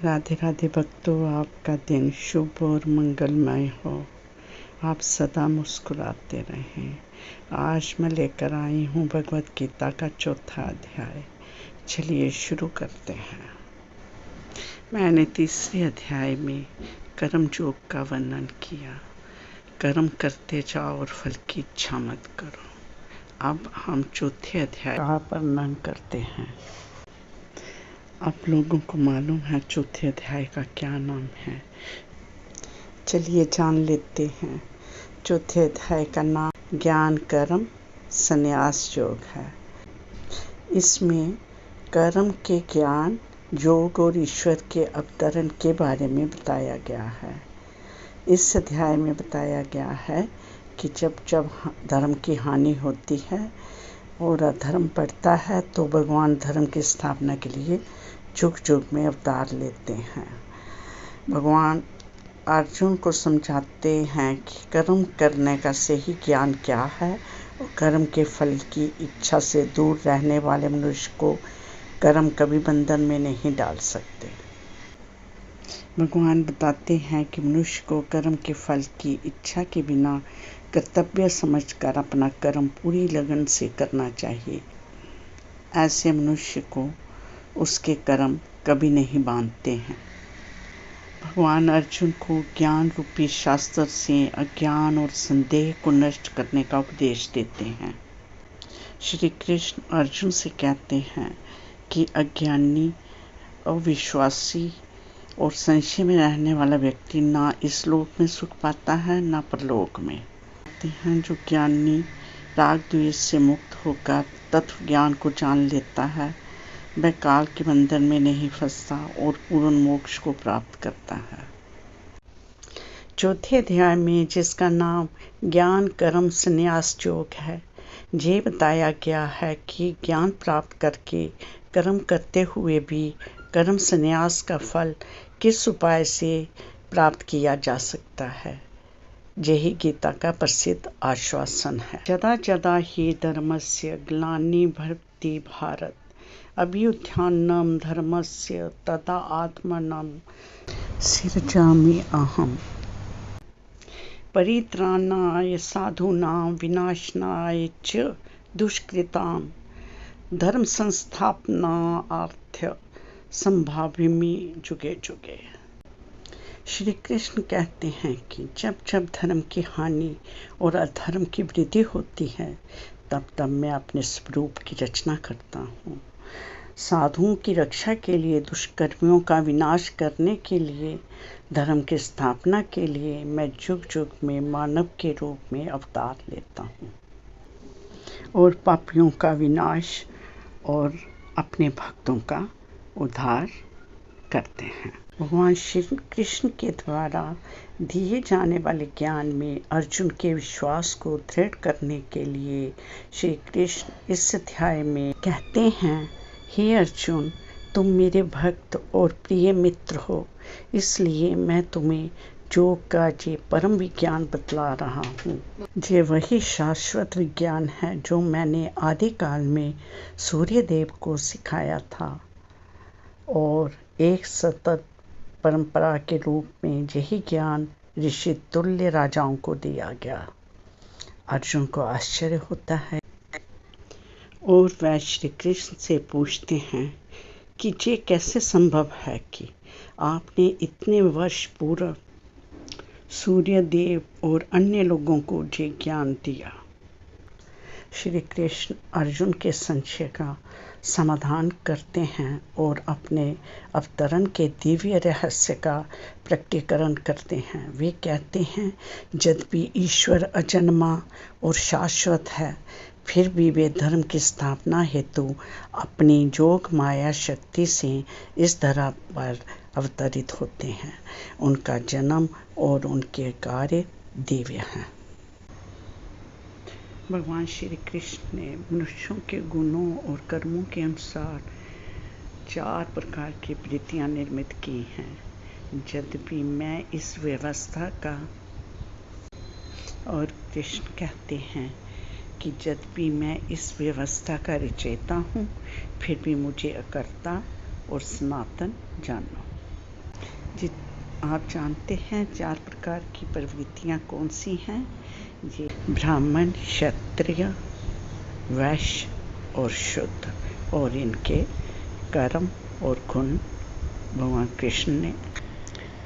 राधे राधे भक्तों, आपका दिन शुभ और मंगलमय हो। आप सदा मुस्कुराते रहें। आज मैं लेकर आई हूँ भगवत गीता का 4था अध्याय। चलिए शुरू करते हैं। मैंने 3रे अध्याय में कर्म योग का वर्णन किया। कर्म करते जाओ और फल की इच्छा मत करो। अब हम 4थे अध्याय का वर्णन करते हैं। आप लोगों को मालूम है 4थे अध्याय का क्या नाम है? चलिए जान लेते हैं। 4थे अध्याय का नाम ज्ञान कर्म संन्यास योग है। इसमें कर्म के ज्ञान, योग और ईश्वर के अवतरण के बारे में बताया गया है। इस अध्याय में बताया गया है कि जब जब धर्म की हानि होती है और अधर्म बढ़ता है तो भगवान धर्म की स्थापना के लिए जुग जुग में अवतार लेते हैं। भगवान अर्जुन को समझाते हैं कि कर्म करने का सही ज्ञान क्या है और कर्म के फल की इच्छा से दूर रहने वाले मनुष्य को कर्म कभी बंधन में नहीं डाल सकते। भगवान बताते हैं कि मनुष्य को कर्म के फल की इच्छा के बिना कर्तव्य समझकर अपना कर्म पूरी लगन से करना चाहिए। ऐसे मनुष्य को उसके कर्म कभी नहीं बांधते हैं। भगवान अर्जुन को ज्ञान रूपी शास्त्र से अज्ञान और संदेह को नष्ट करने का उपदेश देते हैं। श्री कृष्ण अर्जुन से कहते हैं कि अज्ञानी, अविश्वासी और संशय में रहने वाला व्यक्ति ना इस लोक में सुख पाता है ना परलोक में। जो ज्ञानी राग द्वेष से मुक्त होकर तत्व ज्ञान को जान लेता है वह काल के बंधन में नहीं फंसता और पूर्ण मोक्ष को प्राप्त करता है। 4थे अध्याय में जिसका नाम ज्ञान कर्म संन्यास योग है, ये बताया गया है कि ज्ञान प्राप्त करके कर्म करते हुए भी कर्म संन्यास का फल किस उपाय से प्राप्त किया जा सकता है। यही गीता का प्रसिद्ध आश्वासन है। जदा जदा हि धर्मस्य ग्लानि भवति भारत, अभ्युत्थानं धर्मस्य तदा आत्मानं सृजामि अहम्। परित्राणाय साधूनां विनाशनाय च दुष्कृतां धर्म संस्थापनार्थ संभाव्यमि जुगे जुगे। श्री कृष्ण कहते हैं कि जब जब धर्म की हानि और अधर्म की वृद्धि होती है तब तब मैं अपने स्वरूप की रचना करता हूँ। साधुओं की रक्षा के लिए, दुष्कर्मियों का विनाश करने के लिए, धर्म की स्थापना के लिए मैं जुग जुग में मानव के रूप में अवतार लेता हूँ और पापियों का विनाश और अपने भक्तों का उद्धार करते हैं। भगवान श्री कृष्ण के द्वारा दिए जाने वाले ज्ञान में अर्जुन के विश्वास को दृढ़ करने के लिए श्री कृष्ण इस अध्याय में कहते हैं, हे अर्जुन, तुम मेरे भक्त और प्रिय मित्र हो, इसलिए मैं तुम्हें योग का ये परम विज्ञान बतला रहा हूँ। ये वही शाश्वत विज्ञान है जो मैंने आदि काल में सूर्य देव को सिखाया था और एक सतत परंपरा के रूप में यही ज्ञान ऋषि तुल्य राजाओं को दिया गया। अर्जुन को आश्चर्य होता है और वह श्री कृष्ण से पूछते हैं कि ये कैसे संभव है कि आपने इतने वर्ष पूर्व सूर्य देव और अन्य लोगों को ये ज्ञान दिया। श्री कृष्ण अर्जुन के संशय का समाधान करते हैं और अपने अवतरण के दिव्य रहस्य का प्रकटीकरण करते हैं। वे कहते हैं, यद्यपि ईश्वर अजन्मा और शाश्वत है, फिर भी वे धर्म की स्थापना हेतु अपनी योग माया शक्ति से इस धरा पर अवतरित होते हैं। उनका जन्म और उनके कार्य दिव्य हैं। भगवान श्री कृष्ण ने मनुष्यों के गुणों और कर्मों के अनुसार 4 प्रकार की वृत्तियां निर्मित की हैं। यद्यपि मैं इस व्यवस्था का और कृष्ण कहते हैं कि यद्यपि मैं इस व्यवस्था का रचयिता हूँ, फिर भी मुझे अकर्ता और सनातन जानो। जी, आप जानते हैं 4 प्रकार की प्रवृत्तियाँ कौन सी हैं? ये ब्राह्मण, क्षत्रिय, वैश्य और शुद्र, और इनके कर्म और गुण भगवान कृष्ण ने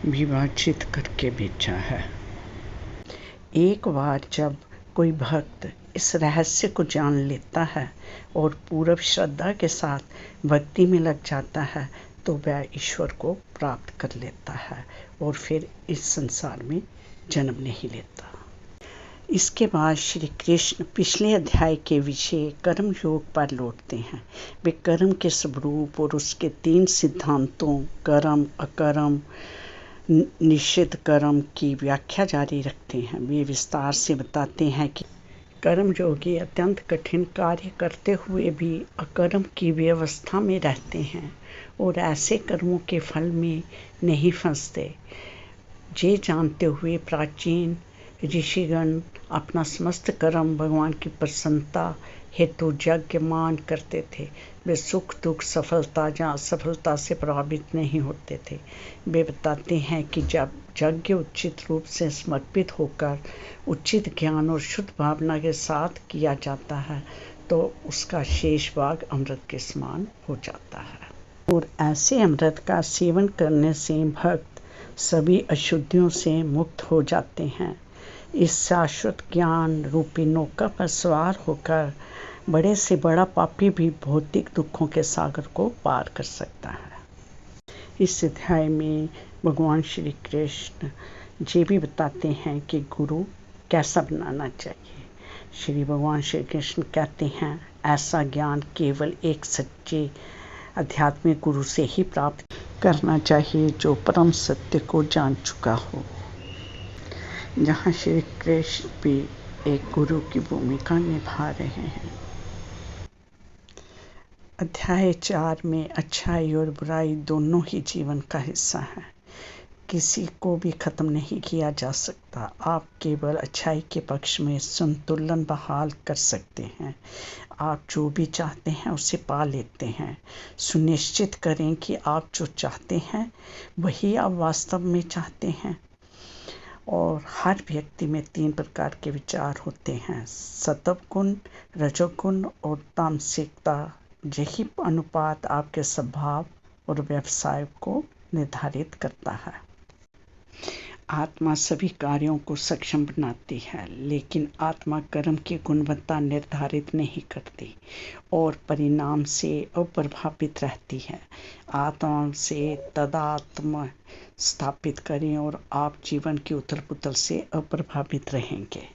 विभाजित करके भेजा है। एक बार जब कोई भक्त इस रहस्य को जान लेता है और पूर्ण श्रद्धा के साथ भक्ति में लग जाता है तो वह ईश्वर को प्राप्त कर लेता है और फिर इस संसार में जन्म नहीं लेता। इसके बाद श्री कृष्ण पिछले अध्याय के विषय कर्म योग पर लौटते हैं। वे कर्म के स्वरूप और उसके 3 सिद्धांतों कर्म, अकर्म, निषिद्ध कर्म की व्याख्या जारी रखते हैं। वे विस्तार से बताते हैं कि कर्म योगी अत्यंत कठिन कार्य करते हुए भी अकर्म की व्यवस्था में रहते हैं और ऐसे कर्मों के फल में नहीं फंसते। ये जानते हुए प्राचीन ऋषिगण अपना समस्त कर्म भगवान की प्रसन्नता हेतु यज्ञमान करते थे। वे सुख दुख, सफलता या असफलता से प्रभावित नहीं होते थे। वे बताते हैं कि जब यज्ञ उचित रूप से समर्पित होकर उचित ज्ञान और शुद्ध भावना के साथ किया जाता है तो उसका शेष भाग अमृत के समान हो जाता है और ऐसे अमृत का सेवन करने से भक्त सभी अशुद्धियों से मुक्त हो जाते हैं। इस शाश्वत ज्ञान रूपी नौका पर सवार होकर बड़े से बड़ा पापी भी भौतिक दुखों के सागर को पार कर सकता है। इस अध्याय में भगवान श्री कृष्ण ये भी बताते हैं कि गुरु कैसा बनाना चाहिए। श्री भगवान श्री कृष्ण कहते हैं, ऐसा ज्ञान केवल एक सच्चे आध्यात्मिक गुरु से ही प्राप्त करना चाहिए जो परम सत्य को जान चुका हो। जहाँ श्री कृष्ण भी एक गुरु की भूमिका निभा रहे हैं। अध्याय 4 में अच्छाई और बुराई दोनों ही जीवन का हिस्सा है। किसी को भी खत्म नहीं किया जा सकता। आप केवल अच्छाई के पक्ष में संतुलन बहाल कर सकते हैं। आप जो भी चाहते हैं उसे पा लेते हैं। सुनिश्चित करें कि आप जो चाहते हैं वही आप वास्तव में चाहते हैं। और हर व्यक्ति में 3 प्रकार के विचार होते हैं, सत्वगुण, रजोगुण और तामसिकता। यही अनुपात आपके स्वभाव और व्यवसाय को निर्धारित करता है। आत्मा सभी कार्यों को सक्षम बनाती है, लेकिन आत्मा कर्म की गुणवत्ता निर्धारित नहीं करती और परिणाम से अप्रभावित रहती है। आत्मा से तदात्म स्थापित करें और आप जीवन की उथल पुथल से अप्रभावित रहेंगे।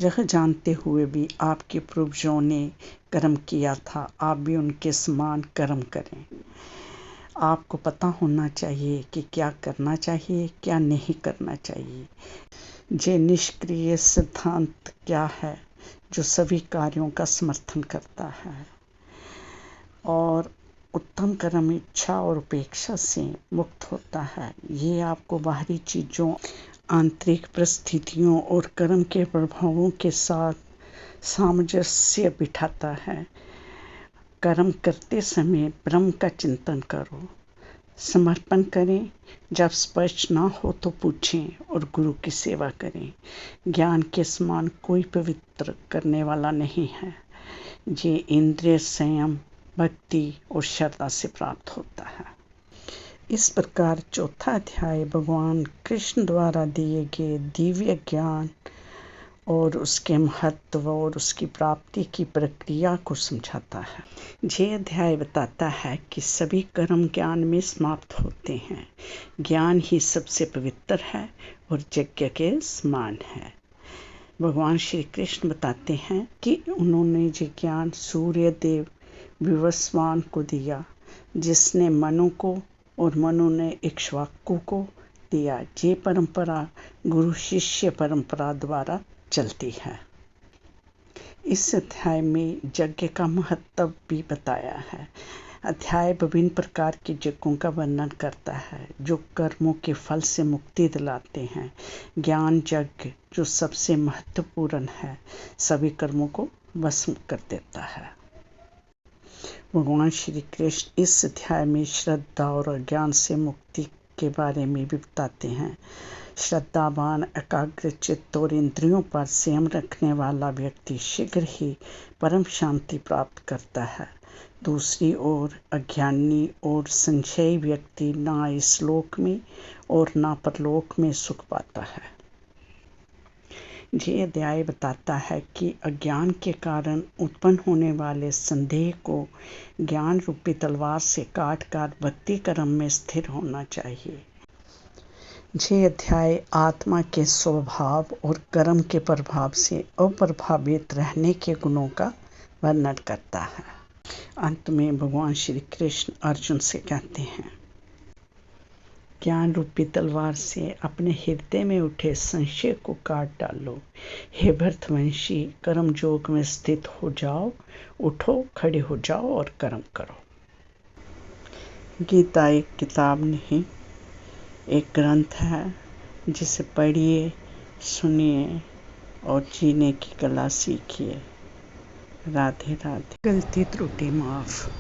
यह जानते हुए भी आपके पूर्वजों ने कर्म किया था, आप भी उनके समान कर्म करें। आपको पता होना चाहिए कि क्या करना चाहिए, क्या नहीं करना चाहिए। ये निष्क्रिय सिद्धांत क्या है जो सभी कार्यों का समर्थन करता है और उत्तम कर्म इच्छा और उपेक्षा से मुक्त होता है। ये आपको बाहरी चीज़ों, आंतरिक परिस्थितियों और कर्म के प्रभावों के साथ सामंजस्य बिठाता है। कर्म करते समय ब्रह्म का चिंतन करो, समर्पण करें। जब स्पष्ट ना हो तो पूछें और गुरु की सेवा करें। ज्ञान के समान कोई पवित्र करने वाला नहीं है। ये इंद्रिय संयम, भक्ति और श्रद्धा से प्राप्त होता है। इस प्रकार चौथा अध्याय भगवान कृष्ण द्वारा दिए गए दिव्य ज्ञान और उसके महत्व और उसकी प्राप्ति की प्रक्रिया को समझाता है। ये अध्याय बताता है कि सभी कर्म ज्ञान में समाप्त होते हैं। ज्ञान ही सबसे पवित्र है और यज्ञ के समान है। भगवान श्री कृष्ण बताते हैं कि उन्होंने ये ज्ञान सूर्य देव विवस्वान को दिया, जिसने मनु को और मनु ने इक्ष्वाकु को दिया। ये परंपरा गुरु शिष्य परंपरा द्वारा चलती है। इस अध्याय में यज्ञ का महत्व भी बताया है। अध्याय विभिन्न प्रकार के यज्ञों का वर्णन करता है जो कर्मों के फल से मुक्ति दिलाते हैं। ज्ञान यज्ञ जो सबसे महत्वपूर्ण है, सभी कर्मों को भस्म कर देता है। भगवान श्री कृष्ण इस अध्याय में श्रद्धा और अज्ञान से मुक्ति के बारे में भी बताते हैं। श्रद्धावान, एकाग्रचित्त और इंद्रियों पर संयम रखने वाला व्यक्ति शीघ्र ही परम शांति प्राप्त करता है। दूसरी ओर अज्ञानी और संशयी व्यक्ति ना इस लोक में और ना परलोक में सुख पाता है। ये अध्याय बताता है कि अज्ञान के कारण उत्पन्न होने वाले संदेह को ज्ञान रूपी तलवार से काट कर भक्ति कर्म में स्थिर होना चाहिए। ये अध्याय आत्मा के स्वभाव और कर्म के प्रभाव से अप्रभावित रहने के गुणों का वर्णन करता है। अंत में भगवान श्री कृष्ण अर्जुन से कहते हैं, ज्ञान रूपी तलवार से अपने हृदय में उठे संशय को काट डालो। हे भरतवंशी, कर्म योग में स्थित हो जाओ, उठो, खड़े हो जाओ और कर्म करो। गीता एक किताब नहीं, एक ग्रंथ है जिसे पढ़िए, सुनिए और जीने की कला सीखिए। राधे राधे। गलती त्रुटि माफ।